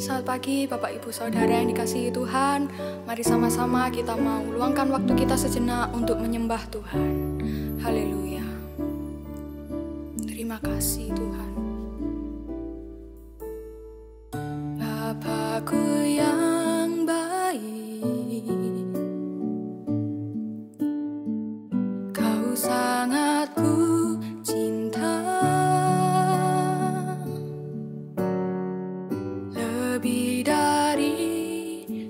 Selamat pagi Bapak Ibu Saudara yang dikasihi Tuhan. Mari sama-sama kita mau luangkan waktu kita sejenak untuk menyembah Tuhan. Haleluya. Terima kasih Tuhan. Bapakku yang baik, Kau sangat ku cinta, lebih dari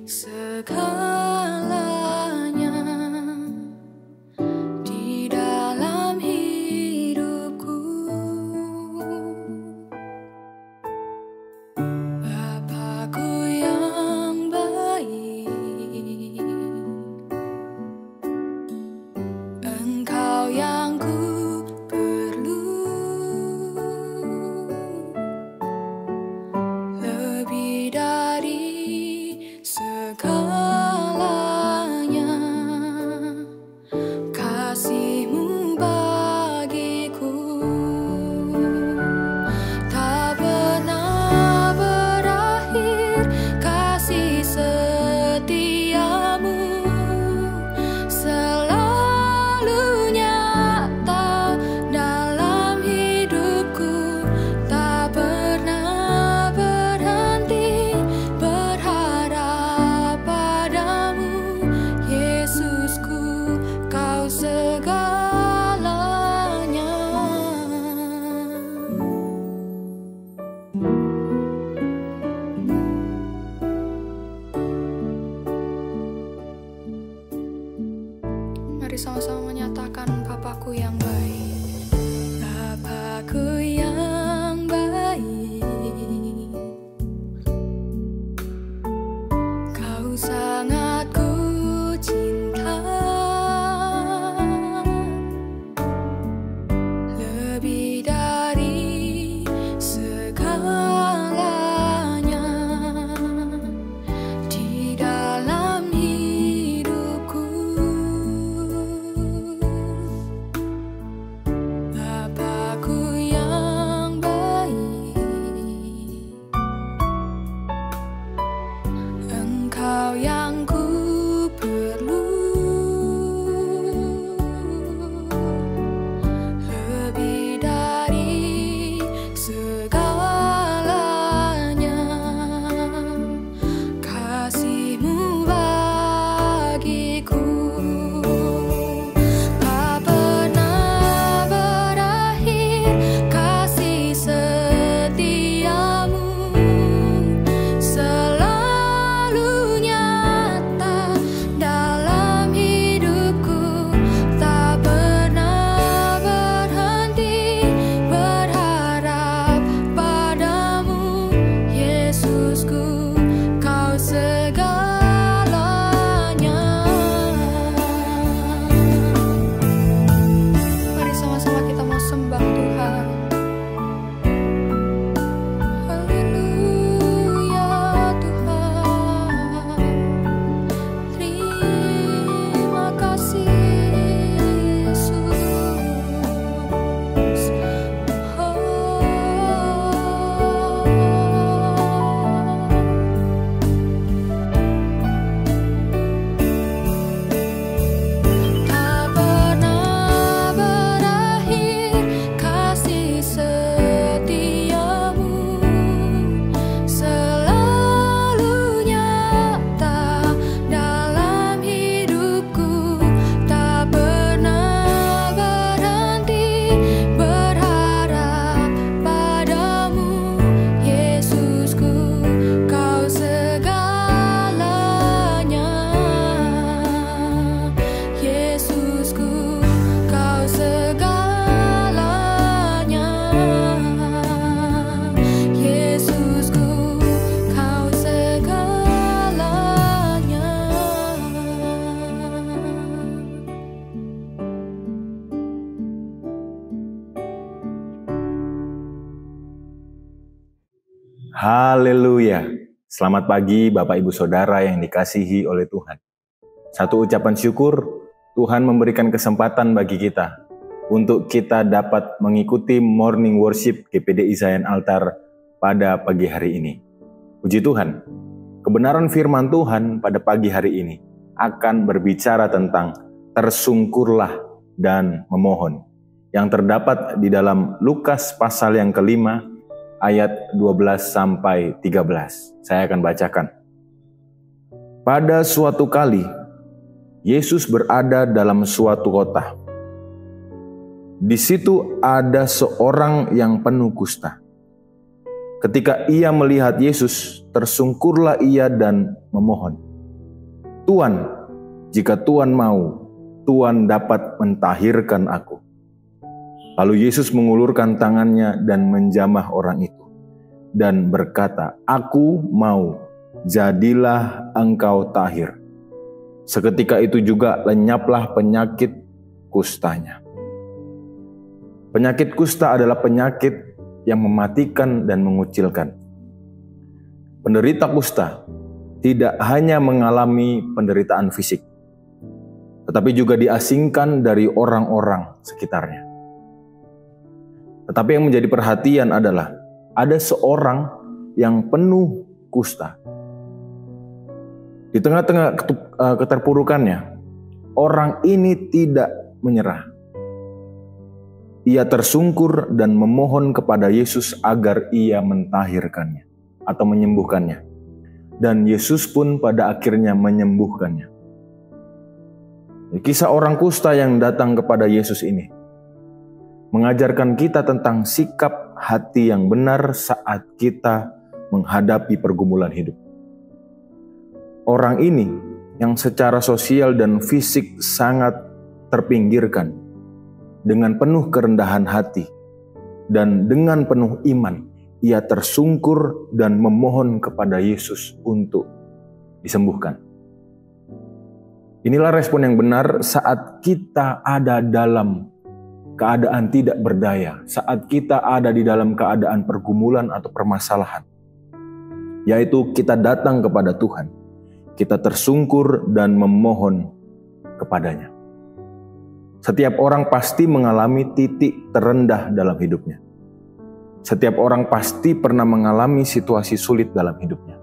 segalanya di dalam hidupku. Bapakku yang baik, Engkau yang ku perlu, lebih dari segalanya Haleluya. Selamat pagi Bapak Ibu Saudara yang dikasihi oleh Tuhan. Satu ucapan syukur, Tuhan memberikan kesempatan bagi kita untuk kita dapat mengikuti morning worship GPDI Zion Altar pada pagi hari ini. Puji Tuhan, kebenaran firman Tuhan pada pagi hari ini akan berbicara tentang tersungkurlah dan memohon, yang terdapat di dalam Lukas pasal yang kelima, ayat 12 sampai 13. Saya akan bacakan. Pada suatu kali, Yesus berada dalam suatu kota. Di situ ada seorang yang penuh kusta. Ketika ia melihat Yesus, tersungkurlah ia dan memohon, "Tuan, jika Tuan mau, Tuan dapat mentahirkan aku." Lalu Yesus mengulurkan tangannya dan menjamah orang itu dan berkata, "Aku mau, jadilah engkau tahir." Seketika itu juga lenyaplah penyakit kustanya. Penyakit kusta adalah penyakit yang mematikan dan mengucilkan. Penderita kusta tidak hanya mengalami penderitaan fisik, tetapi juga diasingkan dari orang-orang sekitarnya. Tetapi yang menjadi perhatian adalah ada seorang yang penuh kusta. Di tengah-tengah keterpurukannya, orang ini tidak menyerah. Ia tersungkur dan memohon kepada Yesus agar ia mentahirkannya atau menyembuhkannya. Dan Yesus pun pada akhirnya menyembuhkannya. Kisah orang kusta yang datang kepada Yesus ini mengajarkan kita tentang sikap hati yang benar saat kita menghadapi pergumulan hidup. Orang ini yang secara sosial dan fisik sangat terpinggirkan, dengan penuh kerendahan hati dan dengan penuh iman, ia tersungkur dan memohon kepada Yesus untuk disembuhkan. Inilah respon yang benar saat kita ada dalam keadaan tidak berdaya, saat kita ada di dalam keadaan pergumulan atau permasalahan, yaitu kita datang kepada Tuhan, kita tersungkur dan memohon kepadanya. Setiap orang pasti mengalami titik terendah dalam hidupnya. Setiap orang pasti pernah mengalami situasi sulit dalam hidupnya.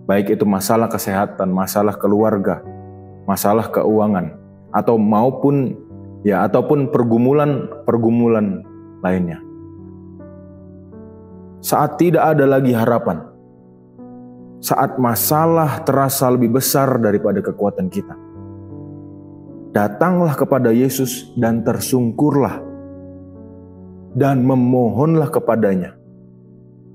Baik itu masalah kesehatan, masalah keluarga, masalah keuangan, ataupun pergumulan lainnya. Saat tidak ada lagi harapan, saat masalah terasa lebih besar daripada kekuatan kita, datanglah kepada Yesus dan tersungkurlah dan memohonlah kepadanya.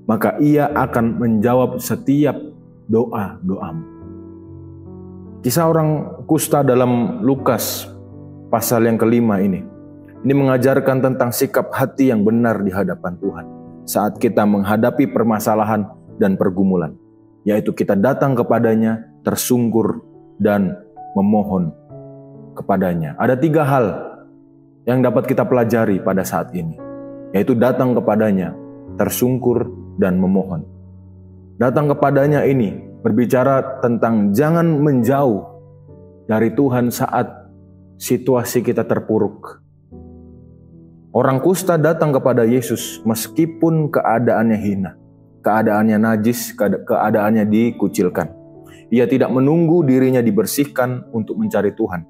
Maka ia akan menjawab setiap doa-doamu. Kisah orang kusta dalam Lukas pasal yang kelima ini mengajarkan tentang sikap hati yang benar di hadapan Tuhan saat kita menghadapi permasalahan dan pergumulan, yaitu kita datang kepadanya, tersungkur dan memohon kepadanya. Ada 3 hal yang dapat kita pelajari pada saat ini, yaitu datang kepadanya, tersungkur dan memohon. Datang kepadanya ini berbicara tentang jangan menjauh dari Tuhan saat situasi kita terpuruk. Orang kusta datang kepada Yesus meskipun keadaannya hina, keadaannya najis, keadaannya dikucilkan. Ia tidak menunggu dirinya dibersihkan untuk mencari Tuhan,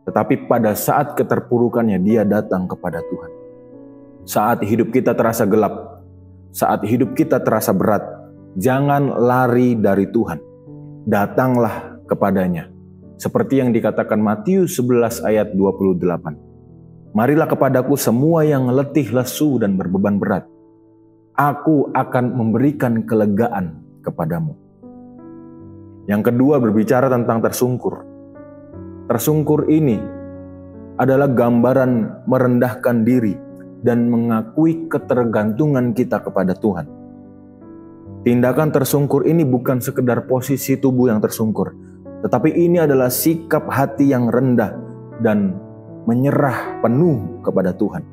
tetapi pada saat keterpurukannya dia datang kepada Tuhan. Saat hidup kita terasa gelap, saat hidup kita terasa berat, jangan lari dari Tuhan. Datanglah kepadanya. Seperti yang dikatakan Matius 11 ayat 28. "Marilah kepadaku semua yang letih, lesu, dan berbeban berat. Aku akan memberikan kelegaan kepadamu." Yang kedua berbicara tentang tersungkur. Tersungkur ini adalah gambaran merendahkan diri dan mengakui ketergantungan kita kepada Tuhan. Tindakan tersungkur ini bukan sekedar posisi tubuh yang tersungkur, tetapi ini adalah sikap hati yang rendah dan menyerah penuh kepada Tuhan.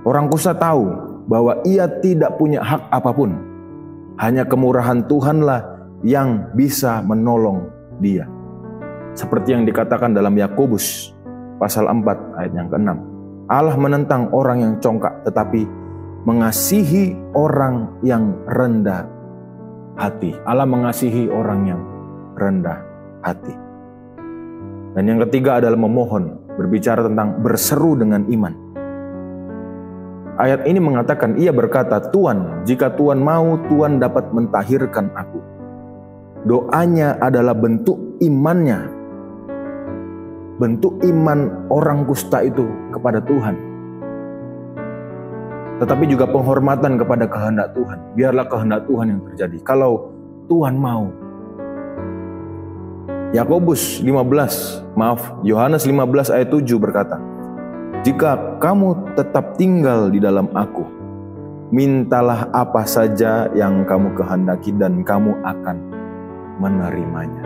Orang kusta tahu bahwa ia tidak punya hak apapun. Hanya kemurahan Tuhanlah yang bisa menolong dia. Seperti yang dikatakan dalam Yakobus pasal 4 ayat yang ke-6. Allah menentang orang yang congkak, tetapi mengasihi orang yang rendah hati. Allah mengasihi orang yang rendah hati. Dan yang ketiga adalah memohon, berbicara tentang berseru dengan iman. Ayat ini mengatakan, ia berkata, Tuhan, jika Tuhan mau, Tuhan dapat mentahirkan aku. Doanya adalah bentuk imannya. Bentuk iman orang kusta itu kepada Tuhan. Tetapi juga penghormatan kepada kehendak Tuhan. Biarlah kehendak Tuhan yang terjadi. Kalau Tuhan mau. Yohanes 15 ayat 7 berkata, jika kamu tetap tinggal di dalam aku, mintalah apa saja yang kamu kehendaki dan kamu akan menerimanya.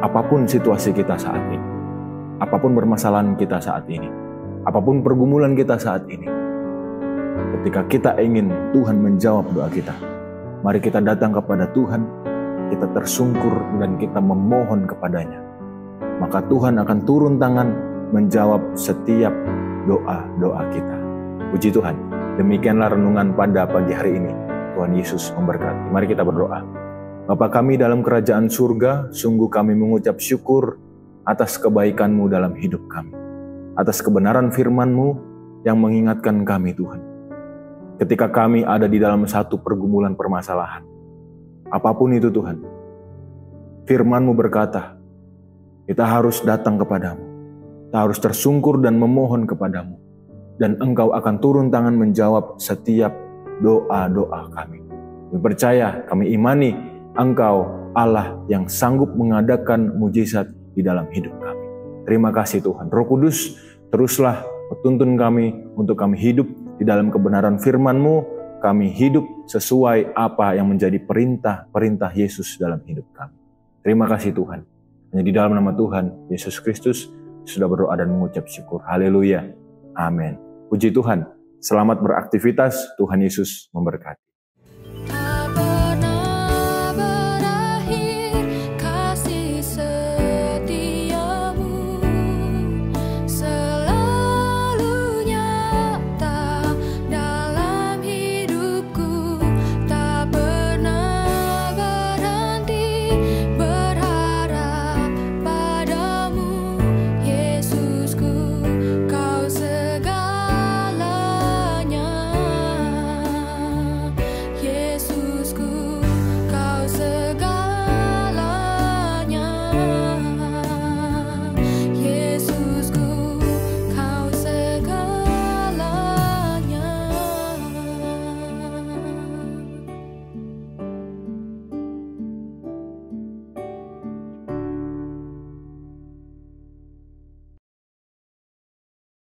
Apapun situasi kita saat ini, apapun permasalahan kita saat ini, apapun pergumulan kita saat ini, ketika kita ingin Tuhan menjawab doa kita, mari kita datang kepada Tuhan, kita tersungkur dan kita memohon kepadanya. Maka Tuhan akan turun tangan menjawab setiap doa-doa kita. Puji Tuhan, demikianlah renungan pada pagi hari ini. Tuhan Yesus memberkati. Mari kita berdoa. Bapa kami dalam kerajaan surga, sungguh kami mengucap syukur atas kebaikan-Mu dalam hidup kami. Atas kebenaran firman-Mu yang mengingatkan kami Tuhan. Ketika kami ada di dalam satu pergumulan permasalahan, apapun itu Tuhan, firman-Mu berkata, kita harus datang kepadamu, kita harus tersungkur dan memohon kepadamu, dan Engkau akan turun tangan menjawab setiap doa-doa kami. Kami percaya, kami imani Engkau Allah yang sanggup mengadakan mujizat di dalam hidup kami. Terima kasih Tuhan. Roh Kudus, teruslah tuntun kami untuk kami hidup di dalam kebenaran firman-Mu, kami hidup sesuai apa yang menjadi perintah Yesus dalam hidup kami. Terima kasih Tuhan. Hanya di dalam nama Tuhan Yesus Kristus sudah berdoa dan mengucap syukur. Haleluya. Amin. Puji Tuhan. Selamat beraktivitas. Tuhan Yesus memberkati.